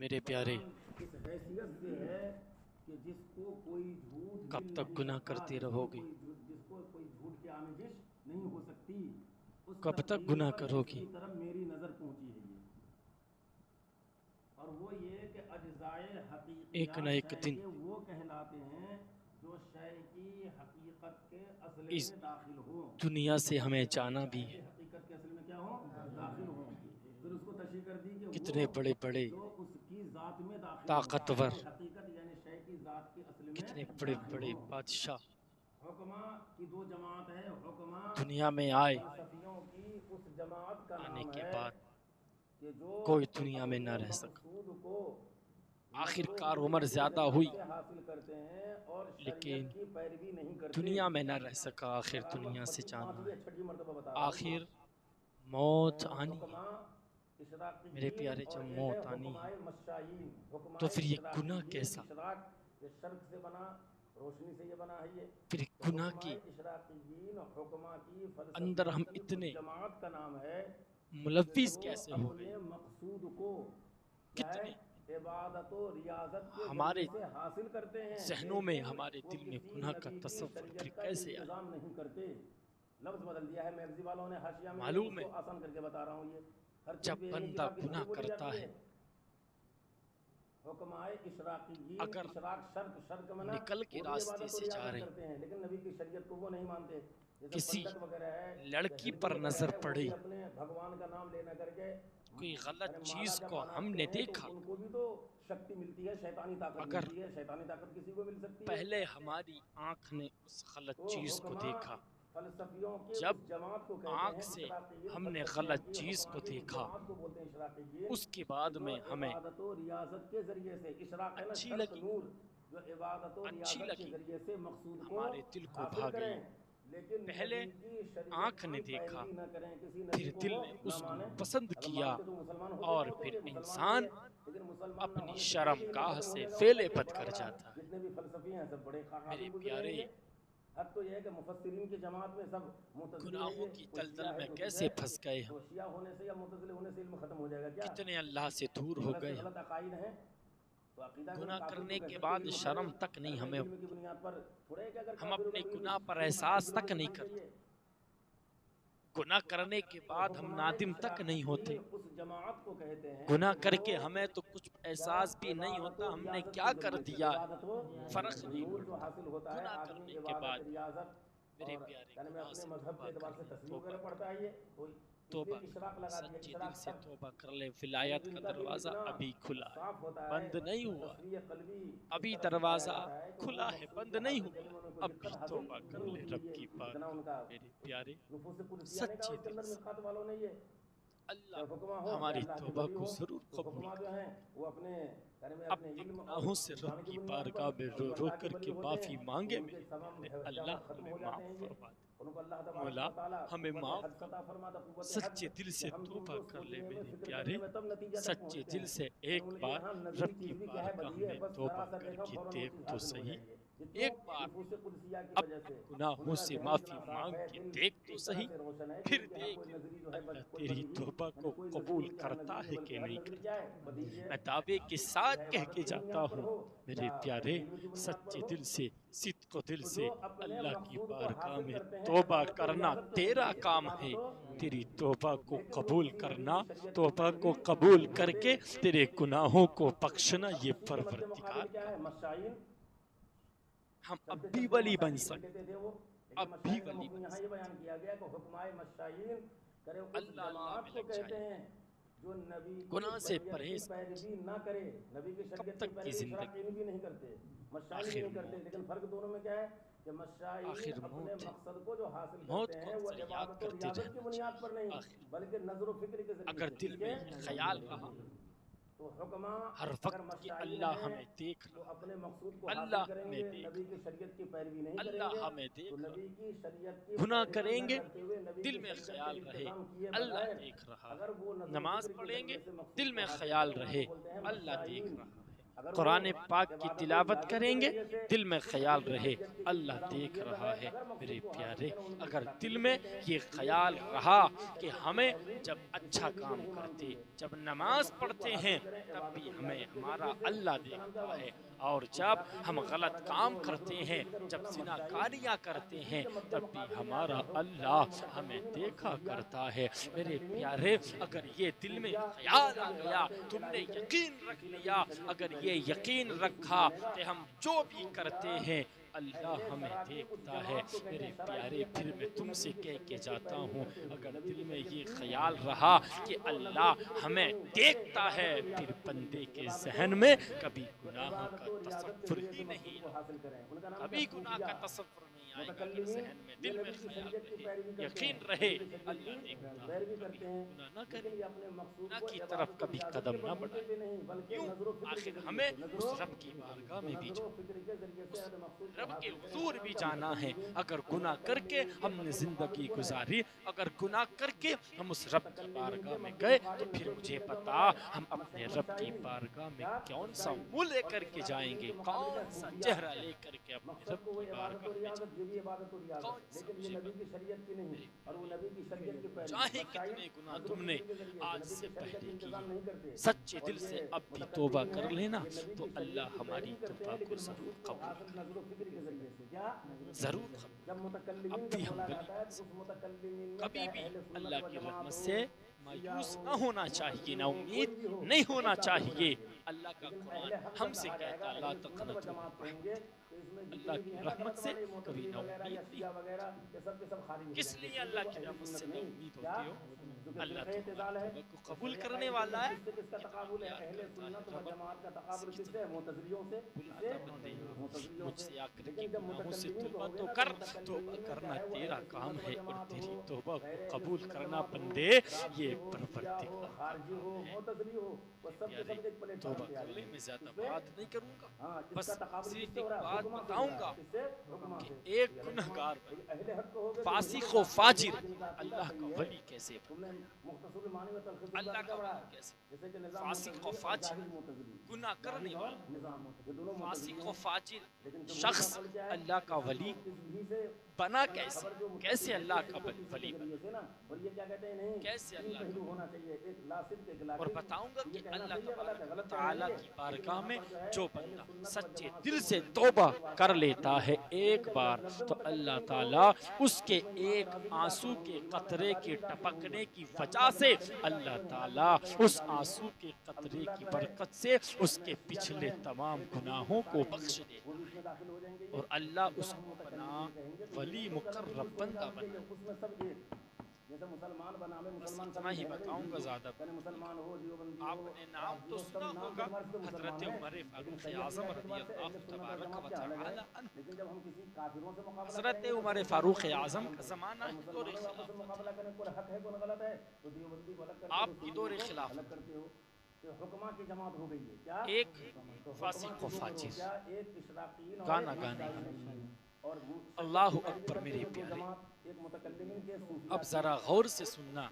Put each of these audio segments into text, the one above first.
میرے پیارے، اس حیثیت سے ہے کہ جس کو کوئی جھوٹ کب تک گناہ کرتے رہو گے؟ جس کو کوئی جھوٹ کی آمیزش نہیں ہو سکتی، اس کب تک تقریر گناہ پر کرو جس گی؟ کی طرف میری نظر پہنچی ہے یہ، اور وہ یہ کہ اجزائے ایک نہ حقیقیات ایک شے دن کے وہ کہلاتے ہیں جو شے کی حقیقت کے اصل اس میں داخل ہوں، دنیا سے ہمیں جانا بھی شے ہے۔ کے حقیقت کے اصل میں کیا ہوں، داخل ہوں۔ پھر اس کو تشریح کر دی کہ کتنے وہ بڑے بڑے جو اس کی ذات میں داخل ہوں، طاقتور، صاحب حقیقت یعنی شے کی ذات کے اصل میں کتنے بڑے داخل بڑے ہوں۔ بادشاہ حکما کی دو جماعت ہے، حکما دنیا میں آئے، فلسفیوں کی اس جماعت کا آنے نام کے ہے بعد کہ جو کوئی دنیا میں اپنے نہ رہ سکا۔ مقصود کو آخر نظر و کار عمر فکر کے زیادہ ذریعے ہوئی، سے حاصل کرتے ہیں اور لیکن شریعت کی پیروی نہیں کرتے۔ دنیا میں نہ رہ سکا، آخر میں دنیا سے جانا پانچویں ہے۔ چھٹی مرتبہ بتا رہا ہوں۔ آخر موت آنی ہے۔ حکما میرے اشراقیین پیارے، اور جب ایک ہے موت آنی ہے حکمائے مشائین۔ تو حکمائے پھر یہ گناہ اشراقیین، کیسا؟ اشراق یہ شرق سے بنا، روشنی سے یہ بنا ہے یہ۔ پھر تو گناہ کی حکمائے اشراقیین حکما کی اندر فلسفیوں ہم کی اتنے اس جماعت کا نام ہے کہ ملوث جو کیسے ہو گئے؟ اپنے مقصود کو کیا ہے کتنے عبادت و ریاضت کے ہمارے ذریعے سے حاصل کرتے ہیں، ذہنوں میں، لیکن ہمارے وہ دل میں کسی گناہ کا نبی کی تصور پھر شریعت کا کیسے آیا؟ التزام نہیں کرتے۔ لفظ بدل دیا ہے میگزی والوں نے حاشیہ میں، میں معلوم اس ہے کو آسان کر کے بتا رہا ہوں۔ یہ ہر جب چیز پہ ایک بندہ کتاب کی گناہ تھوڑی بولی کرتا جاتی ہے، ہے۔ حکمائے اشراقیین، اگر اشراق شرق، شرق منا نکل کے وہ بھی راستے عبادت و سے جا ریاضت رہے کرتے ہیں، لیکن نبی کی شریعت کو وہ نہیں مانتے۔ جیسے کسی پنڈت وغیرہ ہے، لڑکی ہندو پر وغیرہ نظر ہے، وہ پڑی، بھی اپنے بھگوان کا نام لینا کر کے کوئی غلط مالا چیز جب کو ہم بناتے نے ہیں تو دیکھا، ان کو بھی تو شکتی ملتی ہے، شیطانی طاقت اگر ملتی ہے۔ شیطانی طاقت کسی کو مل سکتی ہے۔ پہلے ہماری آنکھ نے اس غلط تو چیز کو حکما دیکھا، فلسفیوں کے جب اس جماعت کو کہتے آنکھ ہیں سے اشراقیین، ہم نے فلسفیوں غلط کی چیز حکما کو کی اس دیکھا، جماعت کو بولتے ہیں اشراقیین، اس کے کہ بعد جو میں ہمیں عبادت و ریاضت کے ذریعے سے، اشراق ہے نا اچھی شرق لگی، نور، جو عبادت و اچھی ریاضت کے لگی، ذریعے سے مقصود کو ہمارے دل کو حاصل بھا کریں، گئی۔ لیکن پہلے نبی کی شریعت آنکھ نے کی دیکھا، پیروی نہ کریں، کسی پھر نبی کو دل وہ نے نہ اس کو مانیں۔ پسند اگر کیا، مانتے تو مسلمان ہوتے اور کیوں ہوتے؟ پھر یہ مسلمان ہوئے انسان ہیں، لیکن مسلمان نہ اپنی ہونے سے شرم یہ نہیں گاہ ختم ہو سے جائے گا ان کا فعل کہ بد بڑا کر بڑا جاتا ہے۔ جتنے بھی فلسفی ہیں سب بڑے میرے عالم گزرے ہیں پیارے، یہ۔ حق تو یہ ہے کہ مفسرین کی جماعت میں سب معتزلی ہے، گناہوں یہ کی کوئی دلدل شیعہ ہے میں جو کچھ کیسے ہے، پھنس گئے ہم، تو شیعہ ہونے سے یا معتزلی ہونے سے علم ختم ہو جائے گا کیا؟ کتنے اللہ سے دور یہ ہو غلط سے گئے ہم۔ غلط عقائد ہیں، تو عقیدہ اگر گناہ کافر تو کرنے کہہ کے سکتے بعد علم کھڑے، شرم تک نہیں ہمیں، علم کی بنیاد پر تھوڑے ہے کہ اگر ہم کافر ہو اپنے تو گناہ پر علم احساس علم تک نہیں نہیں ماننا کرتے۔ چاہیے۔ گناہ کرنے کے تو بعد ہم حکمائے نادم تک نہیں ہوتے۔ اشراقیین اس جماعت کو کہتے ہیں گناہ کہ کر جو کے ہمیں تو کچھ کیا احساس بھی نہیں عبادت ہوتا و ہم نے ریاضت کیا کے کر ذریعے سے، دیا ہے، عبادت و فرق نہیں نور جو پڑتا۔ حاصل ہوتا ہے، گناہ آدمی کرنے کے بعد عبادت ریاضت میرے اور پیارے یعنی میں گناہ اپنے سے مذہب کے توبہ اعتبار کر سے لے، تصویر توبہ وغیرہ کر پڑھتا لے، ہے یہ تو اس لیے توبہ کر اشراق لے، لگا دیا، سچے دل اشراق سے شرط، توبہ کر لے۔ یعنی ولایت جن کا کا دل دروازہ اتنا ابھی کھلا ہے، صاف ہوتا ہے بند نہیں جو ہوا ہے، تصویر قلبی اس ابھی طرح سے پایا دروازہ جاتا ہے کہ وہ کھلا ہے، مقصود بند کے نہیں حاصل ہوا کرنے میں ہے، انہیں کوئی اب بھی دقت حاصل توبہ کر نہیں لے ہوتی ہے۔ رب کی یہ اتنا بارگاہ ان میں۔ کا میرے پیارے، نفوس قدسیہ نے کہا سچے اس کے دل اندر سے ملکات والوں نے یہ اللہ کہ حکمہ ہو کہ ہماری اللہ کے توبہ ولی کو ہو، ضرور تو قبول حکمہ جو کرے۔ ہیں وہ اپنے یعنی میں اپنے اپنے علم اور گناہوں سے رب سلطان کی کی بنیاد پر بارگاہ میں اور رو جو رو اللہ کے کر ولی کے ہوتے معافی ہیں مانگے تو ان کے میرے تمام پیارے، اللہ احکامات ختم ہمیں ہو جاتے معاف ہیں یہ، فرما دے۔ ان کو اللہ تبارک مولا و تعالیٰ ہمیں قوت معاف حفظ عطا فرما، فرماتا، قوت سچے حفظ دل کہ سے ہم تم توبہ کو کر لے سوچنے میں، میرے فکر پیارے، کرنے میں تب نتیجہ تک سچے پہنچتے دل ہیں۔ سے یعنی ایک ان کے بار یہاں نظری رب کی چیز بھی کیا ہے، بارگاہ بدیہی ہے، میں بس توبہ ذرا سا کر دیکھا کے فوراً وہ دیکھ چیز تو حاصل ہو صحیح، جائے گی۔ یہ کیوں؟ ایک بار نفوس قدسیہ کی وجہ اپنے سے ان گناہوں کا سے ذہن معافی اتنا صاف مانگ ہے، کے دل دیکھ تو اس طرح صحیح، سے روشن ہے کہ پھر ان کے یہاں کوئی دیکھ نظری جو ہے اللہ کوئی تیری بدیہی توبہ یعنی کو کوئی نظری قبول ان کے یہاں کرتا نظری نہیں ہے کہ بلکہ ہر نہیں نظری کرتا۔ کیا ہے، بدیہی ہے۔ میں دعوے کے چاہے ساتھ کہہ کے عبادت کی جاتا بنیاد پر ہوں ہو میرے یا پیارے، علم کی بنیاد پر سچے ہو، دل سے، صدق و دل تو سے جو اپنے اللہ کی مقصود کو بارگاہ حاصل میں کرتے ہیں توبہ عبادت و کرنا ریاضت کے تیرا ذریعے، کام عبادت ہے۔ و تیری توبہ کو لیکن وہ قبول کسی نبی کرنا، کی شریعت کی توبہ کو پیروی قبول نہیں کر کرتے۔ کے تیرے گناہوں کو بخشنا، یہ اسی کے مد پروردگار مقابل کیا کا ہے، کام۔ مشائین ہم اب چلتے بھی چلتے ولی بن مساجد سکتے، کہتے تھے وہ، لیکن اب بھی مشائین کا ولی مفہوم بن یہاں یہ سکتے، بیان کیا گیا کہ حکمائے مشائین کرے اس اللہ اللہ میں جماعت کو لگ کہتے جائیں، ہیں جو نبی کی گناہ سے شریعت کی پرہیز کریں۔ پیروی نہ کرے۔ نبی کی کب شریعت کی تک کی پیروی زندگی؟ اشراقین بھی نہیں کرتے، مشائین بھی آخر نہیں کرتے، موت، لیکن فرق دونوں میں کیا ہے کہ مشائین آخر اپنے موت ہے۔ مقصد کو جو حاصل موت کرتے کو ہیں وہ اکثر یاد عبادت و کرتے ریاضت کی رہنا بنیاد پر چاہیے۔ نہیں آخر بلکہ نظر و فکر کے ذریعے اگر سے، دل کس میں کے؟ یہ خیال رہا تو حکما ہر اگر وقت کہ مشائین اللہ ہیں ہمیں دیکھ تو رہا، اپنے مقصود کو حاصل اللہ کریں ہمیں گے، دیکھ نبی کی رہا، شریعت کی پیروی نہیں کریں اللہ گے، ہمیں تو دیکھ رہا، نبی کی شریعت کی گناہ پیروی کریں نہ گے، کرتے ہوئے نبی دل کی میں شریعت کے خیال رہے التزام کیے اللہ بغیر دیکھ رہا ہے، اگر وہ نظر و نماز فکر کے پڑھیں گے ذریعے سے دل مقصود کو میں حاصل خیال کریں گے رہے تو بولتے ہیں اللہ دیکھ مشائین۔ رہا ہے، قرآن پاک کی تلاوت کریں گے دل میں خیال رہے اللہ دیکھ رہا ہے میرے پیارے، اگر دل میں یہ خیال رہا کہ ہمیں جب اچھا کام کرتے، جب نماز پڑھتے ہیں تب بھی ہمیں ہمارا اللہ دیکھتا ہے، اور جب ہم غلط کام کرتے ہیں، جب زناکاریاں کرتے ہیں تب بھی ہمارا اللہ ہمیں دیکھا کرتا ہے میرے پیارے۔ اگر یہ دل میں خیال آ گیا، تم نے یقین رکھ لیا، اگر یہ یقین رکھا کہ ہم جو بھی کرتے ہیں اللہ ہمیں دیکھتا ہے میرے پیارے، پھر میں تم سے کہہ کے جاتا ہوں اگر دل میں یہ خیال رہا کہ اللہ ہمیں دیکھتا ہے، پھر بندے کے ذہن میں کبھی گناہوں کا تصور ہی نہیں آئے، کبھی گناہ کا تصور نہیں آئے گا۔ اگر ذہن میں دل میں خیال رہے، یقین رہے اللہ دیکھتا ہے، کبھی گناہ نہ کریں، گناہ کی طرف کبھی قدم نہ بڑھائیں۔ یوں آخر ہمیں اس رب کی بارگاہ میں بھی اس رب کے حضور بھی جانا ہے۔ اگر گناہ کر کے ہم نے زندگی گزاری، اگر گناہ کر کے ہم اس رب کی بارگاہ میں گئے تو پھر مجھے بتا ہم اپنے رب کی بارگاہ میں کون سا منہ لے کر کے جائیں گے، کون سا چہرہ لے کر کے اپنے رب کی بارگاہ میں جائیں گے، کون سا مجھے بتا۔ چاہے کتنے گناہ تم نے آج سے پہلے کیے، سچے دل سے اب بھی توبہ کر لینا تو اللہ ہماری توبہ کو ضرور قبول ضرور اب بھی ہم کبھی بھی اللہ کی رحمت سے مایوس نہ ہونا چاہیے، نا امید نہیں ہونا چاہیے۔ اللہ کا قرآن ہم سے کہتا لا تقنطوا من رحمت اللہ کی رحمت سے کبھی نا امید نہیں۔ کس لیے اللہ کی رحمت سے نا امید ہوتی ہو؟ اللہ توبہ کو قبول کرنے والا ہے، مجھ سے آ کر کے گناہوں سے توبہ تو کر، توبہ کرنا تیرا کام ہے اور تیری توبہ کو قبول کرنا بندے یہ پروردگار پیارے۔ توبہ کرنے میں زیادہ بات نہیں کروں گا، بس صرف ایک بات بتاؤں گا کہ ایک گنہگار فاسق و فاجر اللہ کا ولی کیسے بنے، اللہ کا ولی کیسے، فاسق و فاجر گناہ کرنے والا، فاسق و فاجر شخص اللہ کا ولی بنا کیسے، کیسے اللہ کا ولی بنا، کیسے اللہ کا، اور بتاؤں گا کہ اللہ تبارک و تعالیٰ کی بارگاہ میں جو بندہ سچے دل سے توبہ کر لیتا ہے ایک بار تو اللہ تعالیٰ اس کے ایک آنسو کے قطرے کے ٹپکنے کی وجہ سے اللہ تعالیٰ اس آنسو کے قطرے کی برکت سے اس کے پچھلے تمام گناہوں کو بخش دیتا ہے، اور اللہ اس کو بنا ولی مقرب بندہ بنا۔ بس اتنا ہی بتاؤں گا، زیادہ آپ نے نام تو سنا ہوگا حضرت عمر فاروق اعظم رضی اللہ تبارک و تعالی عنہ۔ حضرت عمر فاروق اعظم کا زمانہ ہے دور خلافت، آپ کی دور خلافت، ایک فاسق و فاجر گانا گانے اللہ اکبر میرے پیارے، اب ذرا غور سے سننا،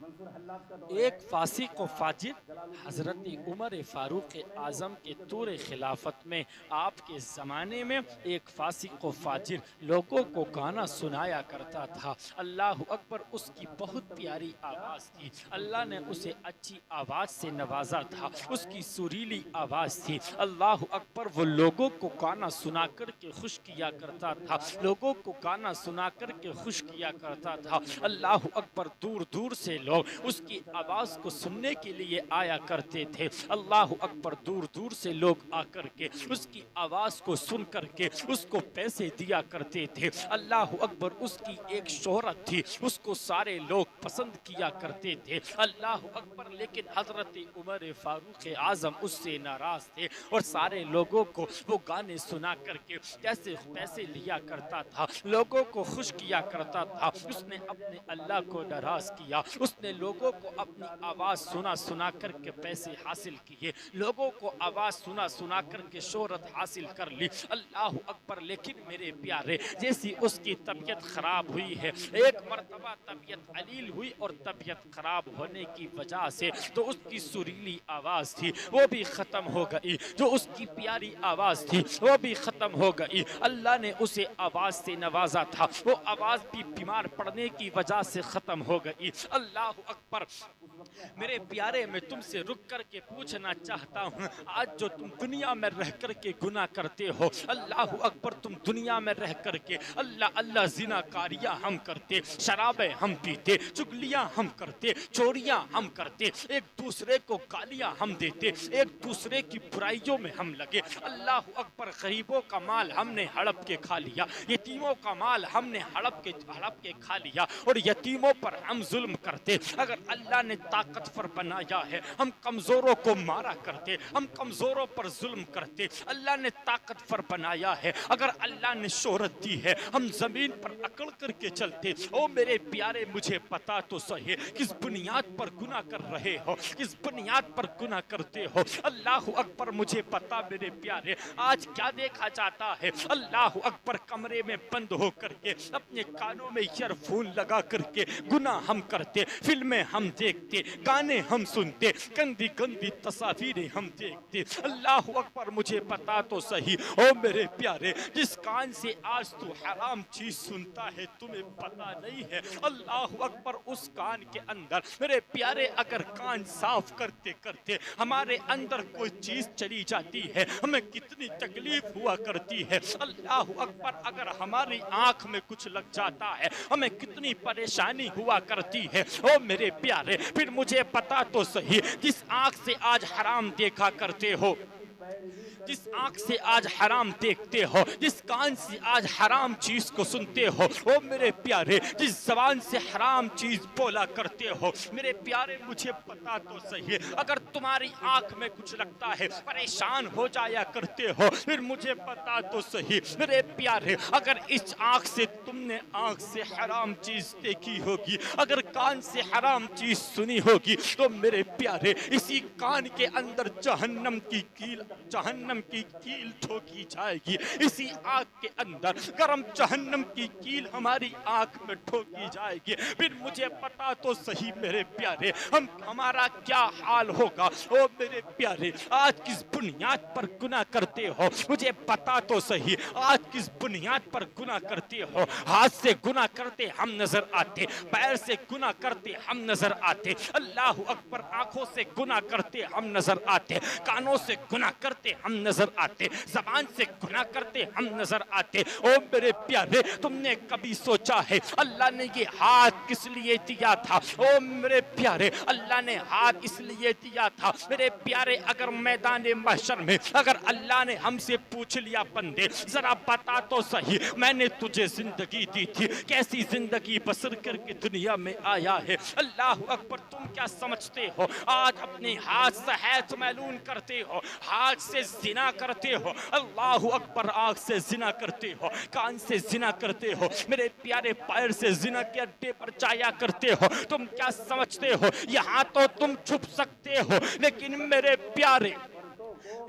ایک فاسق و فاجر حضرت عمر فاروق اعظم کے دور خلافت میں آپ کے زمانے میں ایک فاسق و فاجر لوگوں کو گانا سنایا کرتا تھا۔ اللہ اکبر، اس کی بہت پیاری آواز تھی، اللہ نے اسے اچھی آواز سے نوازا تھا، اس کی سریلی آواز تھی۔ اللہ اکبر، وہ لوگوں کو گانا سنا کر کے خوش کیا کرتا تھا، لوگوں کو گانا سنا کر کے خوش کیا کرتا تھا۔ اللہ اکبر، دور دور سے لوگ اس کی آواز کو سننے کے لیے آیا کرتے تھے۔ اللہ اکبر، دور دور سے لوگ آ کر کے اس کی آواز کو سن کر کے اس کو پیسے دیا کرتے تھے۔ اللہ اکبر، اس کی ایک شہرت تھی، اس کو سارے لوگ پسند کیا کرتے تھے۔ اللہ اکبر، لیکن حضرت عمر فاروق اعظم اس سے ناراض تھے اور سارے لوگوں کو وہ گانے سنا کر کے کیسے پیسے لیا کرتا تھا، لوگوں کو خوش کیا کرتا تھا، اس نے اپنے اللہ کو ناراض کیا، اس نے لوگوں کو اپنی آواز سنا سنا کر کے پیسے حاصل کیے، لوگوں کو آواز سنا سنا کر کے شہرت حاصل کر لی، اللہ اکبر۔ لیکن میرے پیارے، جیسی اس کی طبیعت خراب ہوئی ہے، ایک مرتبہ طبیعت علیل ہوئی اور طبیعت خراب ہونے کی وجہ سے تو اس کی سریلی آواز تھی وہ بھی ختم ہو گئی، جو اس کی پیاری آواز تھی وہ بھی ختم ہو گئی۔ اللہ نے اسے آواز سے نوازا تھا، وہ آواز بھی بیمار پڑنے کی وجہ سے ختم ہو گئی۔ اللہ اکبر۔ میرے پیارے، میں تم سے رک کر کے پوچھنا چاہتا ہوں، آج جو تم دنیا میں رہ کر کے گناہ کرتے ہو، اللہ اکبر، تم دنیا میں رہ کر کے اللہ زناکاریاں ہم کرتے، شرابیں ہم پیتے، چغلیاں ہم کرتے، چوریاں ہم کرتے، ایک دوسرے کو گالیاں ہم دیتے، ایک دوسرے کی برائیوں میں ہم لگے، اللہ اکبر۔ غریبوں کا مال ہم نے ہڑپ کے کھا لیا، یتیموں کا مال ہم نے ہڑپ کے کھا لیا، اور یتیموں پر ہم ظلم کرتے۔ اگر اللہ نے طاقتور بنایا ہے، ہم کمزوروں کو مارا کرتے، ہم کمزوروں پر ظلم کرتے۔ اللہ نے طاقتور بنایا ہے، اگر اللہ نے شہرت دی ہے، ہم زمین پر اکڑ کر کے چلتے۔ او میرے پیارے، مجھے پتا تو صحیح کس بنیاد پر گناہ کر رہے ہو، کس بنیاد پر گناہ کرتے ہو۔ اللہ اکبر، مجھے پتا میرے پیارے، آج کیا دیکھا جاتا ہے، اللہ اکبر، کمرے میں بند ہو کر کے اپنے کانوں میں ایئر فون لگا کر کے گناہ ہم کرتے، فلمیں ہم دیکھتے، گانے ہم سنتے، گندی گندی تصاویریں ہم دیکھتے۔ اللہ اکبر، مجھے پتا تو صحیح او میرے پیارے، جس کان سے آج تو حرام چیز سنتا ہے تمہیں پتا نہیں ہے، اللہ اکبر، اس کان کے اندر میرے پیارے اگر کان صاف کرتے کرتے ہمارے اندر کوئی چیز چلی جاتی ہے، ہمیں کتنی تکلیف ہوا کرتی ہے۔ اللہ اکبر، اگر ہماری آنکھ میں کچھ لگ جاتا ہے ہمیں کتنی پریشانی ہوا کرتی ہے۔ او میرے پیارے، پھر مجھے پتا تو صحیح، جس آنکھ سے آج حرام دیکھا کرتے ہو، جس آنکھ سے آج حرام دیکھتے ہو، جس کان سے آج حرام چیز کو سنتے ہو، او میرے پیارے، جس زبان سے حرام چیز بولا کرتے ہو، میرے پیارے، مجھے پتا تو صحیح، اگر تمہاری آنکھ میں کچھ لگتا ہے پریشان ہو جایا کرتے ہو، پھر مجھے پتا تو صحیح میرے پیارے، اگر اس آنکھ سے تم نے آنکھ سے حرام چیز دیکھی ہوگی، اگر کان سے حرام چیز سنی ہوگی، تو میرے پیارے، اسی کان کے اندر جہنم کی کیل ٹھوکی جائے گی، اسی آنکھ کے اندر گرم جہنم کی کیل ہماری آنکھ میں ٹھوکی جائے گی۔ پھر مجھے پتا تو صحیح میرے پیارے، ہمارا کیا حال ہوگا۔ او میرے پیارے، آج کس بنیاد پر گناہ کرتے ہو، مجھے پتا تو صحیح، آج کس بنیاد پر گناہ کرتے ہو۔ ہاتھ سے گناہ کرتے ہم نظر آتے، پیر سے گناہ کرتے ہم نظر آتے، اللہ اکبر، آنکھوں سے گناہ کرتے ہم نظر آتے، کانوں سے گناہ کرتے ہم نظر آتے، زبان سے گناہ کرتے ہم نظر آتے۔ او میرے پیارے، تم نے کبھی سوچا ہے اللہ نے یہ ہاتھ کس لیے دیا تھا؟ او میرے پیارے، اللہ نے ہاتھ اس لیے دیا تھا میرے پیارے، اگر میدان محشر میں اگر اللہ نے ہم سے پوچھ لیا، بندے ذرا بتا تو صحیح، میں نے تجھے زندگی دی تھی، کیسی زندگی بسر کر کے دنیا میں آیا ہے؟ اللہ اکبر، تم کیا سمجھتے ہو آج اپنے ہاتھ سے ہاتھ میلون کرتے ہو، ہاتھ سے زنا کرتے ہو، اللہ اکبر، آنکھ سے زنا کرتے ہو، کان سے زنا کرتے ہو، میرے پیارے پیر سے زنا کے اڈے پر جایا کرتے ہو، تم کیا سمجھتے ہو یہاں تو تم چھپ سکتے ہو، لیکن میرے پیارے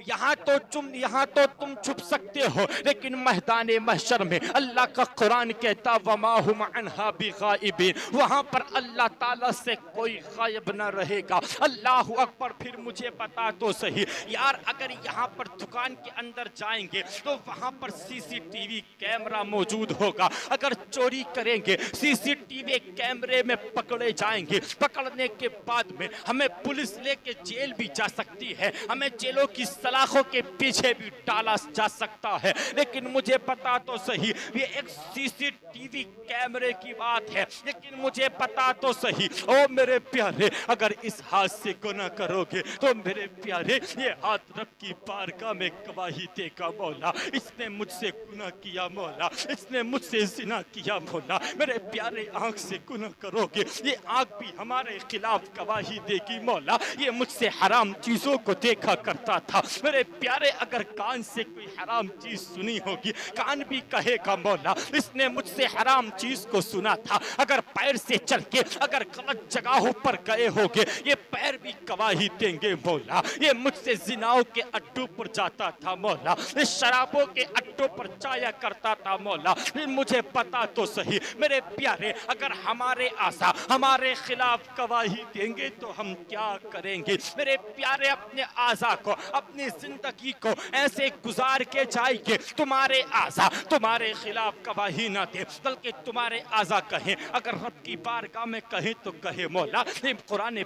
یہاں تو تم چھپ سکتے ہو، لیکن میدان محشر میں اللہ کا قرآن کہتا وما هم عنها بغائبین، وہاں پر اللہ تعالیٰ سے کوئی غائب نہ رہے گا۔ اللہ اکبر، پھر مجھے پتا تو صحیح یار، اگر یہاں پر دکان کے اندر جائیں گے تو وہاں پر سی سی ٹی وی کیمرہ موجود ہوگا، اگر چوری کریں گے سی سی ٹی وی کیمرے میں پکڑے جائیں گے، پکڑنے کے بعد میں ہمیں پولیس لے کے جیل بھی جا سکتی ہے، ہمیں جیلوں کی سلاخوں کے پیچھے بھی ڈالا جا سکتا ہے، لیکن مجھے پتا تو صحیح یہ ایک سی سی ٹی وی کیمرے کی بات ہے، لیکن مجھے پتا تو صحیح او میرے پیارے، اگر اس ہاتھ سے گناہ کرو گے تو میرے پیارے یہ ہاتھ رب کی بارگاہ میں گواہی دے گا، مولا اس نے مجھ سے گناہ کیا، مولا اس نے مجھ سے زنا کیا، مولا میرے پیارے آنکھ سے گناہ کرو گے یہ آنکھ بھی ہمارے خلاف گواہی دے گی، مولا یہ مجھ سے حرام چیزوں کو دیکھا کرتا تھا، میرے پیارے اگر کان سے کوئی حرام چیز سنی ہوگی کان بھی کہے گا مولا اس نے مجھ سے حرام چیز کو سنا تھا. اگر پیر سے چل کے اگر غلط جگہوں پر گئے ہوگے یہ پیر بھی گواہی دیں گے مولا یہ مجھ سے زناؤں کے اڈوں پر جاتا تھا مولا اس شرابوں کے اڈوں پر جایا کرتا تھا مولا. مجھے پتا تو صحیح میرے پیارے اگر ہمارے آسا ہمارے خلاف گواہی دیں گے تو ہم کیا کریں گے. میرے پیارے اپنے آزا کو اپنی زندگی کو ایسے گزار کے جائیے تمہارے آزا تمہارے خلاف گواہی نہ دے بلکہ تمہارے آزا کہیں اگر رب کی بارگاہ میں کہیں تو کہے مولا قرآن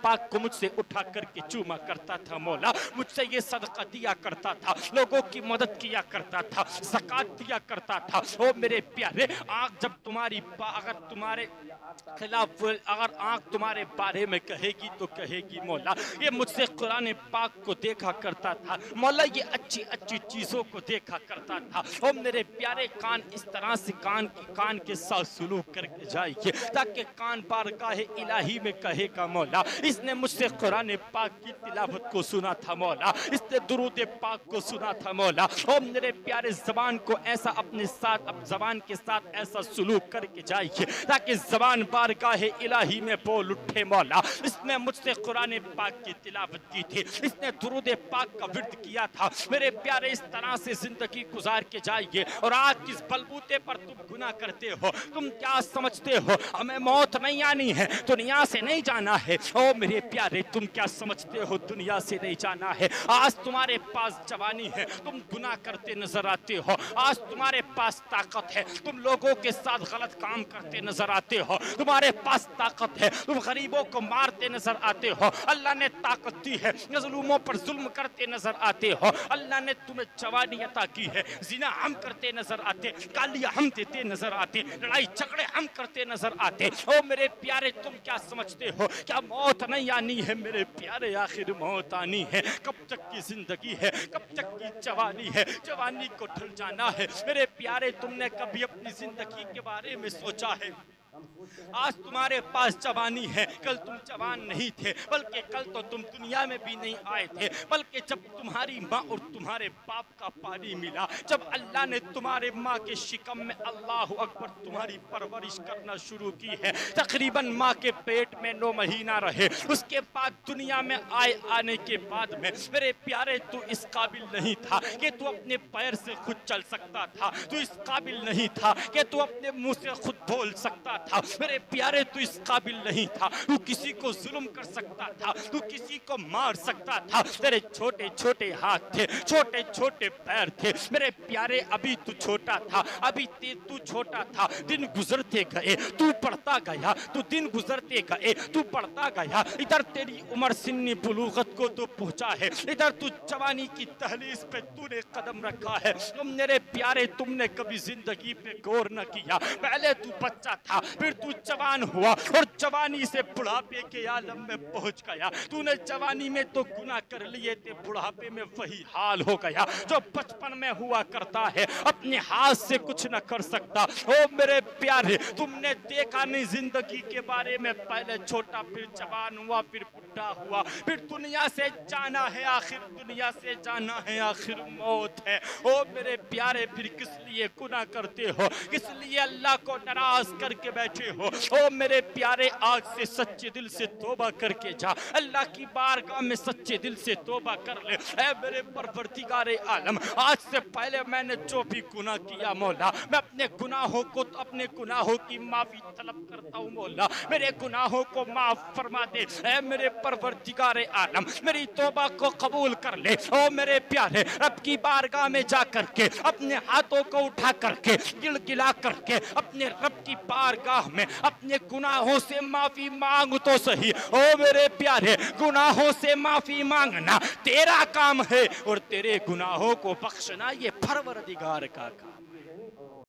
پاک کو مجھ سے اٹھا کر کے چوما کرتا تھا مولا مجھ سے یہ صدقہ دیا کرتا تھا لوگوں کی مدد کیا کرتا تھا زکات دیا کرتا تھا. او میرے پیارے آنکھ جب تمہاری اگر تمہارے خلاف اگر آنکھ تمہارے بارے میں کہے گی تو کہے گی مولا یہ مجھ سے قرآن پاک کو دیکھا کرتا تھا مولا یہ اچھی اچھی چیزوں کو دیکھا کرتا تھا. او میرے پیارے کان اس طرح سے کان کے ساتھ سلوک کر کے جائیے تاکہ کان بارگاہ الہی میں کہے گا مولا اس نے مجھ سے قرآن پاک کی تلاوت کو سنا تھا مولا اس نے درود پاک کو سنا تھا مولا. او میرے پیارے زبان کو ایسا اپنے ساتھ اب زبان کے ساتھ ایسا سلوک کر کے جائیے تاکہ زبان بارگاہ الہی میں بول اٹھے مولا اس نے مجھ سے قرآن پاک کی تلاوت کی تھی اس نے درود پاک کا ورد کیا تھا. میرے پیارے اس طرح سے زندگی گزار کے جائیے. اور آج کس بلبوتے پر تم گناہ کرتے ہو تم کیا سمجھتے ہو ہمیں موت نہیں آنی ہے دنیا سے نہیں جانا ہے. او میرے پیارے تم کیا سمجھتے ہو دنیا سے نہیں جانا ہے. آج تمہارے پاس جوانی ہے تم گناہ کرتے نظر آتے ہو آج تمہارے پاس طاقت ہے تم لوگوں کے ساتھ غلط کام کرتے نظر آتے ہو تمہارے پاس طاقت ہے تم غریبوں کو مارتے نظر آتے ہو اللہ نے طاقت دی ہے مظلوموں پر ظلم کرتے نظر آتے ہو اللہ نے تمہیں جوانی عطا کی ہے زنا ہم کرتے نظر آتے گالیاں ہم دیتے نظر آتے لڑائی جھگڑے ہم کرتے نظر آتے. او میرے پیارے تم کیا سمجھتے ہو کیا موت نہیں آنی ہے میرے پیارے آخر موت آنی ہے. کب تک کی زندگی ہے کب تک کی جوانی ہے جوانی کو ڈھل جانا ہے. میرے پیارے تم نے کبھی اپنی زندگی کے بارے میں سوچا ہے آج تمہارے پاس جوانی ہے کل تم جوان نہیں تھے بلکہ کل تو تم دنیا میں بھی نہیں آئے تھے بلکہ جب تمہاری ماں اور تمہارے باپ کا پانی ملا جب اللہ نے تمہارے ماں کے شکم میں اللہ اکبر تمہاری پرورش کرنا شروع کی ہے تقریباً ماں کے پیٹ میں 9 مہینہ رہے اس کے بعد دنیا میں آنے کے بعد میں میرے پیارے تو اس قابل نہیں تھا کہ تو اپنے پیر سے خود چل سکتا تھا تو اس قابل نہیں تھا کہ تو اپنے منہ سے خود بول سکتا تھا میرے پیارے تو اس قابل نہیں تھا تو کسی کو ظلم کر سکتا تھا تو کسی کو مار سکتا تھا تیرے چھوٹے چھوٹے ہاتھ تھے چھوٹے چھوٹے پیر تھے میرے پیارے ابھی تو چھوٹا تھا ابھی تو چھوٹا تھا دن گزرتے گئے تو پڑھتا گیا تو دن گزرتے گئے تو پڑھتا گیا ادھر تیری عمر سن بلوغت کو تو پہنچا ہے ادھر تو جوانی کی دہلیز پہ تو نے قدم رکھا ہے میرے پیارے تم نے کبھی زندگی پہ غور نہ کیا پہلے تو بچہ تھا پھر تو جوان ہوا اور جوانی سے بڑھاپے کے عالم میں پہنچ گیا تو نے جوانی میں تو گناہ کر لیے تھے بڑھاپے میں وہی حال ہو گیا جو بچپن میں ہوا کرتا ہے اپنے ہاتھ سے کچھ نہ کر سکتا. او میرے پیارے تم نے دیکھا نہیں زندگی کے بارے میں پہلے چھوٹا پھر جوان ہوا پھر بڑھا ہوا پھر دنیا سے جانا ہے آخر دنیا سے جانا ہے آخر موت ہے. او میرے پیارے پھر کس لیے گناہ کرتے ہو کس لیے اللہ کو ناراض کر کے بیٹھے ہو. او میرے پیارے آج سے سچے دل سے توبہ کر کے جا اللہ کی بارگاہ میں سچے دل سے توبہ کر لے. اے میرے پروردگار عالم آج سے پہلے میں نے جو بھی گناہ کیا مولا میں اپنے گناہوں کی معافی طلب کرتا ہوں مولا میرے گناہوں کو معاف فرما دے. اے میرے پروردگار عالم میری توبہ کو قبول کر لے. او میرے پیارے رب کی بارگاہ میں جا کر کے اپنے ہاتھوں کو اٹھا کر کے گڑگڑا کر کے اپنے رب کی بارگاہ میں اپنے گناہوں سے معافی مانگ تو صحیح. او میرے پیارے گناہوں سے معافی مانگنا تیرا کام ہے اور تیرے گناہوں کو بخشنا یہ پروردگار کا کام.